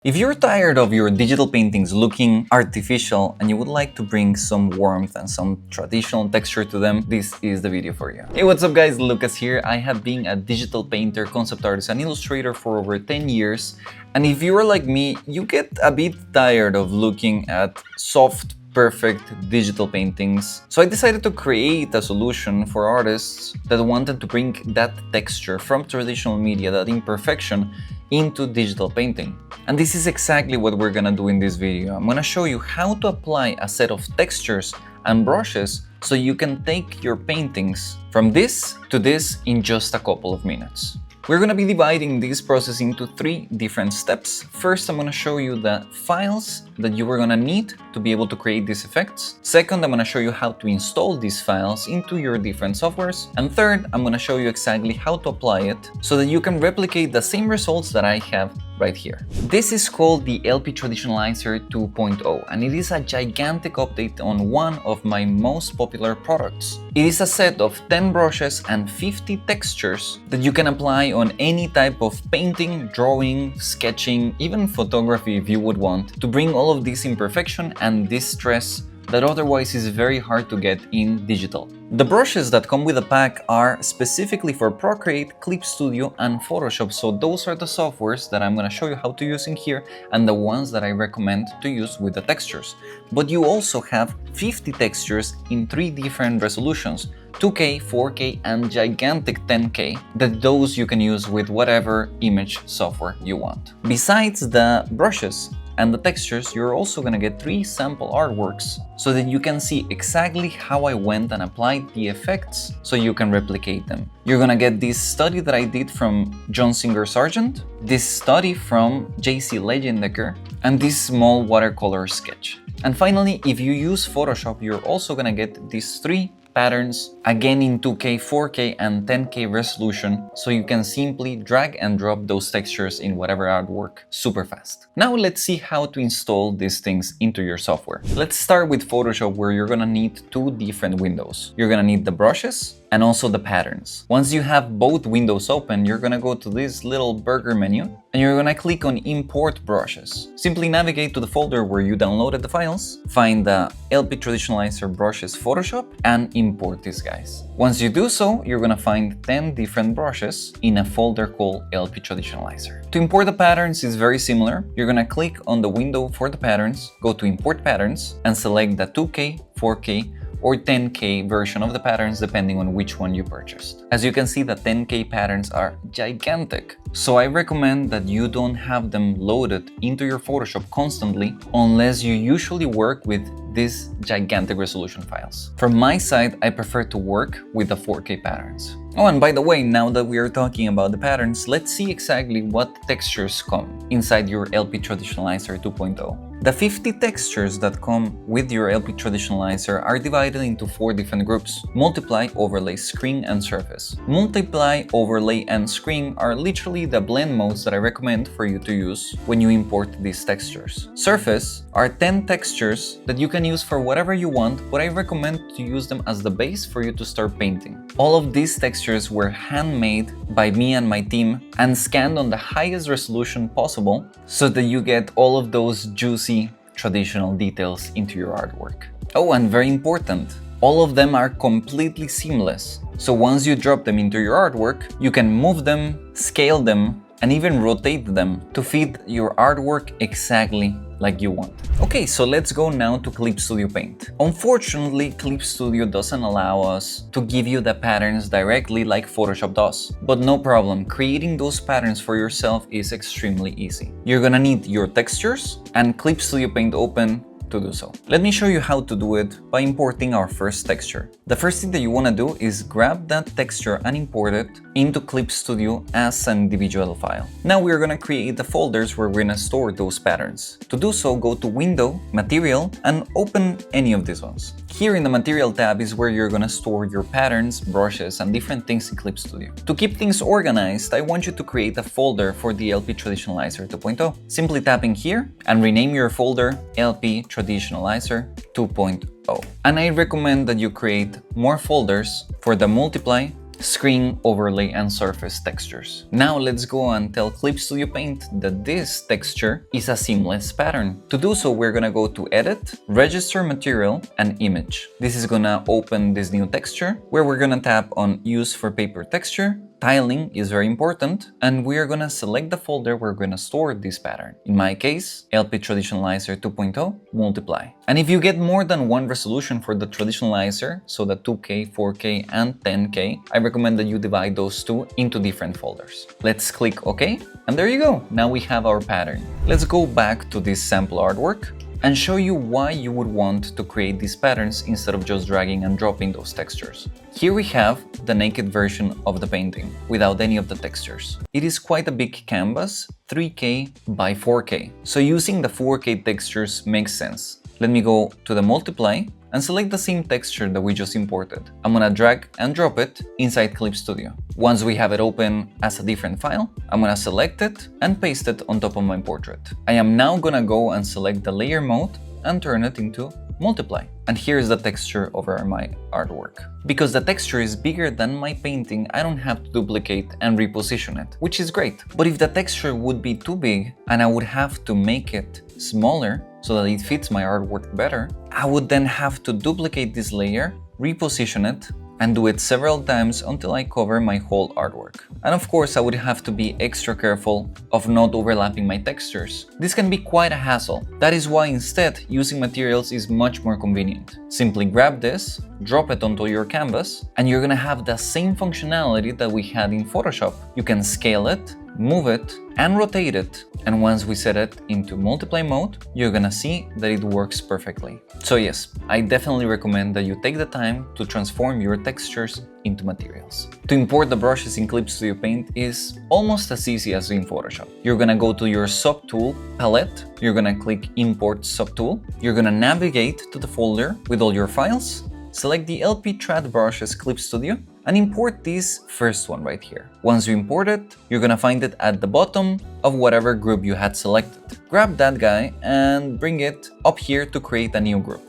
If you're tired of your digital paintings looking artificial and you would like to bring some warmth and some traditional texture to them, this is the video for you. Hey, what's up guys, Lucas here. I have been a digital painter, concept artist and illustrator for over 10 years. And if you are like me, you get a bit tired of looking at soft, perfect digital paintings. So I decided to create a solution for artists that wanted to bring that texture from traditional media, that imperfection, into digital painting. And this is exactly what we're gonna do in this video. I'm gonna show you how to apply a set of textures and brushes so you can take your paintings from this to this in just a couple of minutes. We're gonna be dividing this process into 3 different steps. First, I'm gonna show you the files that you are gonna need to be able to create these effects. Second, I'm gonna show you how to install these files into your different softwares. And third, I'm gonna show you exactly how to apply it so that you can replicate the same results that I have right here. This is called the LP Traditionalizer 2.0, and it is a gigantic update on one of my most popular products. It is a set of 10 brushes and 50 textures that you can apply on any type of painting, drawing, sketching, even photography if you would want, to bring all of this imperfection and distress that otherwise is very hard to get in digital. The brushes that come with the pack are specifically for Procreate, Clip Studio and Photoshop, so those are the softwares that I'm going to show you how to use in here and the ones that I recommend to use with the textures. But you also have 50 textures in 3 different resolutions, 2K, 4K and gigantic 10K, that those you can use with whatever image software you want. Besides the brushes and the textures, you're also gonna get 3 sample artworks so that you can see exactly how I went and applied the effects so you can replicate them. You're gonna get this study that I did from John Singer Sargent, this study from JC Leyendecker, and this small watercolor sketch. And finally, if you use Photoshop, you're also gonna get these 3 patterns, again in 2K, 4K and 10K resolution, so you can simply drag and drop those textures in whatever artwork super fast. Now let's see how to install these things into your software. Let's start with Photoshop, where you're gonna need 2 different windows. You're gonna need the brushes and also the patterns. Once you have both windows open, you're gonna go to this little burger menu and you're gonna click on Import Brushes. Simply navigate to the folder where you downloaded the files, find the LP Traditionalizer Brushes Photoshop and import these guys. Once you do so, you're gonna find 10 different brushes in a folder called LP Traditionalizer. To import the patterns is very similar. You're gonna click on the window for the patterns, go to Import Patterns and select the 2K, 4K or 10K version of the patterns depending on which one you purchased. As you can see, the 10K patterns are gigantic, so I recommend that you don't have them loaded into your Photoshop constantly unless you usually work with these gigantic resolution files. From my side, I prefer to work with the 4K patterns. Oh, and by the way, now that we are talking about the patterns, let's see exactly what textures come inside your LP Traditionalizer 2.0. The 50 textures that come with your LP Traditionalizer are divided into 4 different groups: Multiply, Overlay, Screen, and Surface. Multiply, Overlay, and Screen are literally the blend modes that I recommend for you to use when you import these textures. Surface are 10 textures that you can use for whatever you want, but I recommend to use them as the base for you to start painting. All of these textures were handmade by me and my team and scanned on the highest resolution possible so that you get all of those juicy traditional details into your artwork. Oh, and very important, all of them are completely seamless. So once you drop them into your artwork, you can move them, scale them, and even rotate them to fit your artwork exactly like you want. Okay, so let's go now to Clip Studio Paint. Unfortunately, Clip Studio doesn't allow us to give you the patterns directly like Photoshop does. But no problem, creating those patterns for yourself is extremely easy. You're gonna need your textures and Clip Studio Paint open to do so. Let me show you how to do it by importing our first texture. The first thing that you want to do is grab that texture and import it into Clip Studio as an individual file. Now we're going to create the folders where we're going to store those patterns. To do so, go to Window, Material, and open any of these ones. Here in the Material tab is where you're going to store your patterns, brushes, and different things in Clip Studio. To keep things organized, I want you to create a folder for the LP Traditionalizer 2.0. Simply tapping here and rename your folder LP Traditionalizer 2.0. And I recommend that you create more folders for the Multiply screen, overlay, and surface textures. Now let's go and tell Clip Studio Paint that this texture is a seamless pattern. To do so, we're gonna go to Edit, Register Material, and Image. This is gonna open this new texture where we're gonna tap on Use for Paper Texture. Tiling is very important, and we are gonna select the folder we're gonna store this pattern. In my case, LP Traditionalizer 2.0 Multiply. And if you get more than one resolution for the Traditionalizer, so the 2K, 4K, and 10K, I recommend that you divide those two into different folders. Let's click OK, and there you go. Now we have our pattern. Let's go back to this sample artwork and show you why you would want to create these patterns instead of just dragging and dropping those textures. Here we have the naked version of the painting without any of the textures. It is quite a big canvas, 3K by 4K, so using the 4K textures makes sense. Let me go to the multiply and select the same texture that we just imported. I'm gonna drag and drop it inside Clip Studio. Once we have it open as a different file, I'm gonna select it and paste it on top of my portrait. I am now gonna go and select the layer mode and turn it into multiply. And here's the texture over my artwork. Because the texture is bigger than my painting, I don't have to duplicate and reposition it, which is great. But if the texture would be too big and I would have to make it smaller so that it fits my artwork better, I would then have to duplicate this layer, reposition it, and do it several times until I cover my whole artwork. And of course, I would have to be extra careful of not overlapping my textures. This can be quite a hassle. That is why instead, using materials is much more convenient. Simply grab this, drop it onto your canvas, and you're gonna have the same functionality that we had in Photoshop. You can scale it, move it, and rotate it. And once we set it into multiply mode, you're gonna see that it works perfectly. So yes, I definitely recommend that you take the time to transform your textures into materials. To import the brushes in Clip Studio Paint is almost as easy as in Photoshop. You're gonna go to your subtool palette, you're gonna click Import Subtool, you're gonna navigate to the folder with all your files, select the LP Trad Brushes Clip Studio, and import this first one right here. Once you import it, you're gonna find it at the bottom of whatever group you had selected. Grab that guy and bring it up here to create a new group.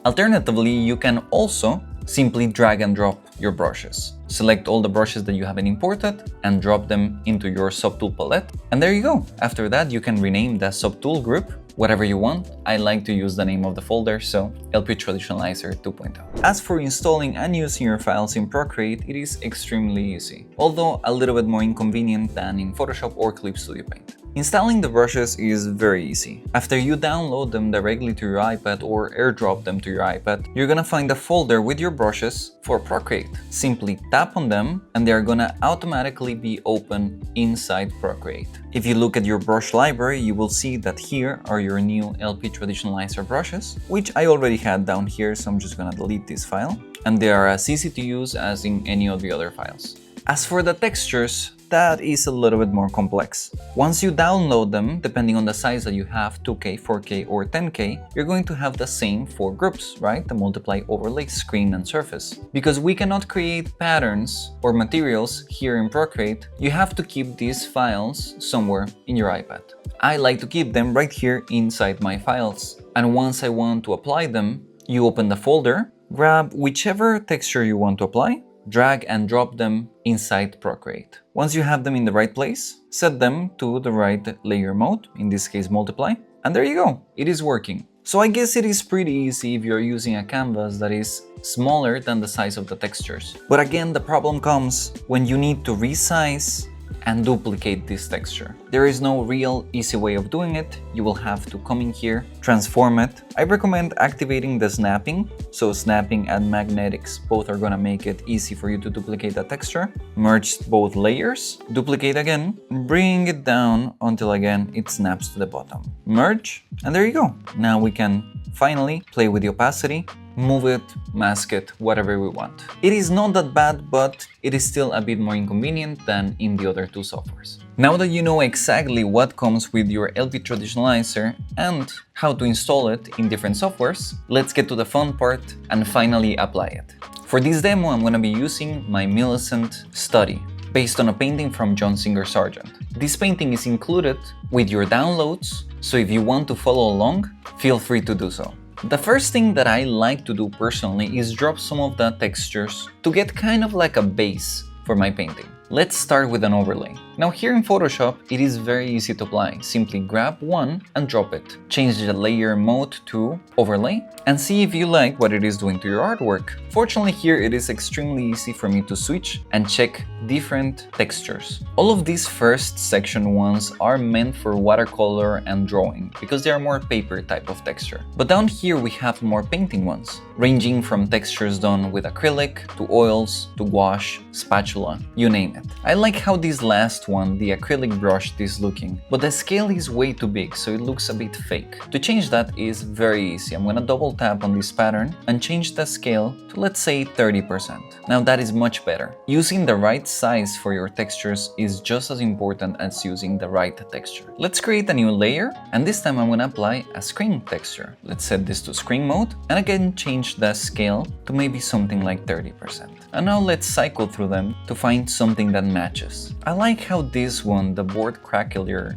Alternatively, you can also simply drag and drop your brushes. Select all the brushes that you haven't imported and drop them into your subtool palette. And there you go. After that, you can rename the subtool group whatever you want. I like to use the name of the folder, so LP Traditionalizer 2.0. As for installing and using your files in Procreate, it is extremely easy, although a little bit more inconvenient than in Photoshop or Clip Studio Paint. Installing the brushes is very easy. After you download them directly to your iPad or airdrop them to your iPad, you're gonna find a folder with your brushes for Procreate. Simply tap on them and they're gonna automatically be open inside Procreate. If you look at your brush library, you will see that here are your new LP Traditionalizer brushes, which I already had down here, so I'm just gonna delete this file. And they are as easy to use as in any of the other files. As for the textures, that is a little bit more complex. Once you download them, depending on the size that you have, 2K, 4K, or 10K, you're going to have the same 4 groups, right? The multiply, overlay, screen, and surface. Because we cannot create patterns or materials here in Procreate, you have to keep these files somewhere in your iPad. I like to keep them right here inside my files. And once I want to apply them, you open the folder, grab whichever texture you want to apply, drag and drop them inside Procreate. Once you have them in the right place, set them to the right layer mode, in this case multiply, and there you go, it is working. So I guess it is pretty easy if you're using a canvas that is smaller than the size of the textures. But again, the problem comes when you need to resize and duplicate this texture. There is no real easy way of doing it. You will have to come in here, transform it. I recommend activating the snapping. So snapping and magnetics both are gonna make it easy for you to duplicate the texture. Merge both layers, duplicate again, bring it down until again it snaps to the bottom. Merge, and there you go. Now we can finally play with the opacity, move it, mask it, whatever we want. It is not that bad, but it is still a bit more inconvenient than in the other two softwares. Now that you know exactly what comes with your LP Traditionalizer and how to install it in different softwares, let's get to the fun part and finally apply it. For this demo, I'm going to be using my Millicent Study, based on a painting from John Singer Sargent. This painting is included with your downloads, so if you want to follow along, feel free to do so. The first thing that I like to do personally is drop some of the textures to get kind of like a base for my painting. Let's start with an overlay. Now here in Photoshop, it is very easy to apply. Simply grab one and drop it. Change the layer mode to overlay and see if you like what it is doing to your artwork. Fortunately here it is extremely easy for me to switch and check different textures. All of these first section ones are meant for watercolor and drawing because they are more paper type of texture. But down here we have more painting ones, ranging from textures done with acrylic to oils to gouache, spatula, you name it. I like how this last one, the acrylic brush, is looking, but the scale is way too big, so it looks a bit fake. To change that is very easy. I'm gonna double tap on this pattern and change the scale to, let's say, 30%. Now that is much better. Using the right size for your textures is just as important as using the right texture. Let's create a new layer, and this time I'm gonna apply a screen texture. Let's set this to screen mode, and again change the scale to maybe something like 30%. And now let's cycle through them to find something that matches. I like how this one, the board crackler,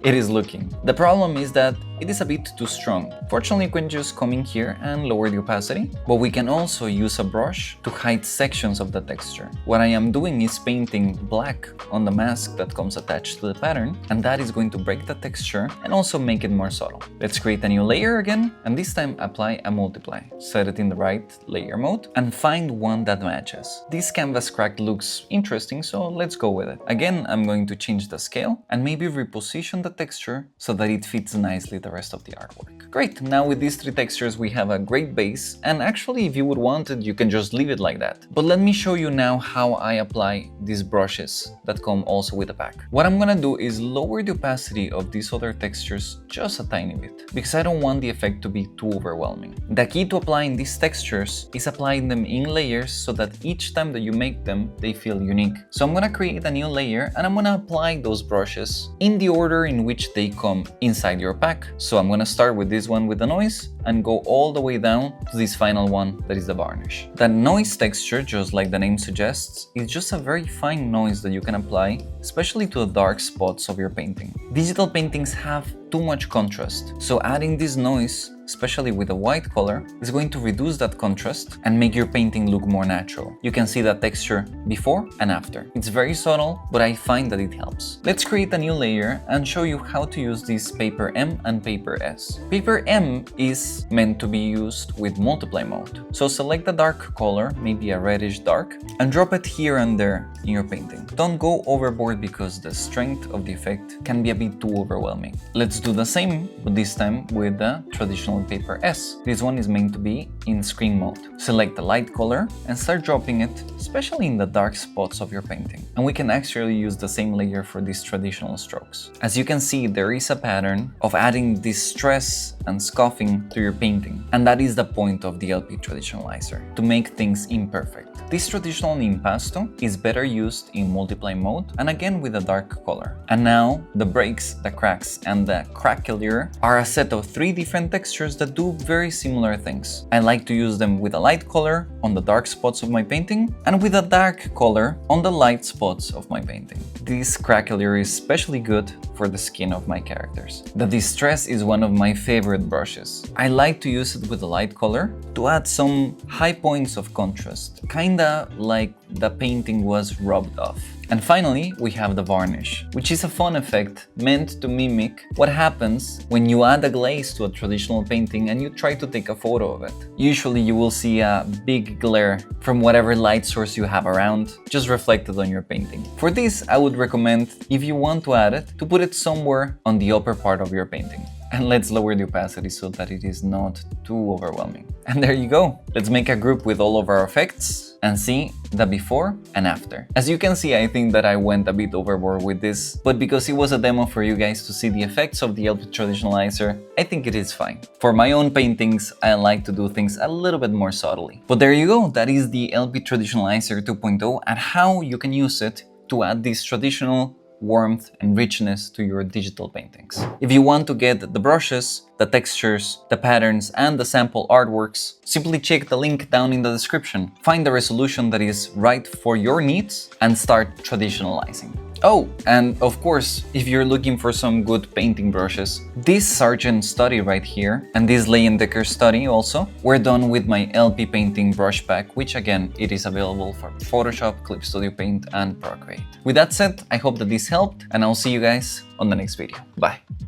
it is looking. The problem is that it is a bit too strong. Fortunately, we can just come in here and lower the opacity, but we can also use a brush to hide sections of the texture. What I am doing is painting black on the mask that comes attached to the pattern, and that is going to break the texture and also make it more subtle. Let's create a new layer again, and this time apply a multiply. Set it in the right layer mode and find one that matches. This canvas crack looks interesting, so let's go with it. Again, I'm going to change the scale and maybe reposition the texture so that it fits nicely the rest of the artwork. Great, now with these three textures we have a great base, and actually if you would want it, you can just leave it like that. But let me show you now how I apply these brushes that come also with the pack. What I'm gonna do is lower the opacity of these other textures just a tiny bit, because I don't want the effect to be too overwhelming. The key to applying these textures is applying them in layers so that each time that you make them, they feel unique. So I'm gonna create a new layer and I'm gonna apply those brushes in the order in which they come inside your pack. So I'm gonna start with this one with the noise and go all the way down to this final one that is the varnish. That noise texture, just like the name suggests, is just a very fine noise that you can apply, especially to the dark spots of your painting. Digital paintings have too much contrast, so adding this noise, especially with a white color, is going to reduce that contrast and make your painting look more natural. You can see that texture before and after. It's very subtle, but I find that it helps. Let's create a new layer and show you how to use this paper M and paper S. Paper M is meant to be used with multiply mode. So select the dark color, maybe a reddish dark, and drop it here and there in your painting. Don't go overboard because the strength of the effect can be a bit too overwhelming. Let's do the same, but this time with the traditional paper S. This one is meant to be in screen mode. Select the light color and start dropping it, especially in the dark spots of your painting. And we can actually use the same layer for these traditional strokes. As you can see, there is a pattern of adding distress and scuffing to your painting. And that is the point of the LP Traditionalizer, to make things imperfect. This traditional impasto is better used in multiply mode and again with a dark color. And now the breaks, the cracks, and the cracklier are a set of three different textures that do very similar things. I like to use them with a light color on the dark spots of my painting and with a dark color on the light spots of my painting. This cracklier is especially good for the skin of my characters. The Distress is one of my favorite brushes. I like to use it with a light color to add some high points of contrast, kinda like the painting was rubbed off. And finally, we have the varnish, which is a fun effect meant to mimic what happens when you add a glaze to a traditional painting and you try to take a photo of it. Usually you will see a big glare from whatever light source you have around, just reflected on your painting. For this, I would recommend, if you want to add it, to put it somewhere on the upper part of your painting. And let's lower the opacity so that it is not too overwhelming. And there you go. Let's make a group with all of our effects and see the before and after. As you can see, I think that I went a bit overboard with this, but because it was a demo for you guys to see the effects of the LP Traditionalizer, I think it is fine. For my own paintings, I like to do things a little bit more subtly. But there you go, that is the LP Traditionalizer 2.0 and how you can use it to add this traditional warmth and richness to your digital paintings. If you want to get the brushes, the textures, the patterns, and the sample artworks, simply check the link down in the description. Find the resolution that is right for your needs and start traditionalizing. Oh, and of course, if you're looking for some good painting brushes, this Sargent study right here and this Leyendecker study also were done with my LP painting brush pack, which again, it is available for Photoshop, Clip Studio Paint, and Procreate. With that said, I hope that this helped, and I'll see you guys on the next video. Bye!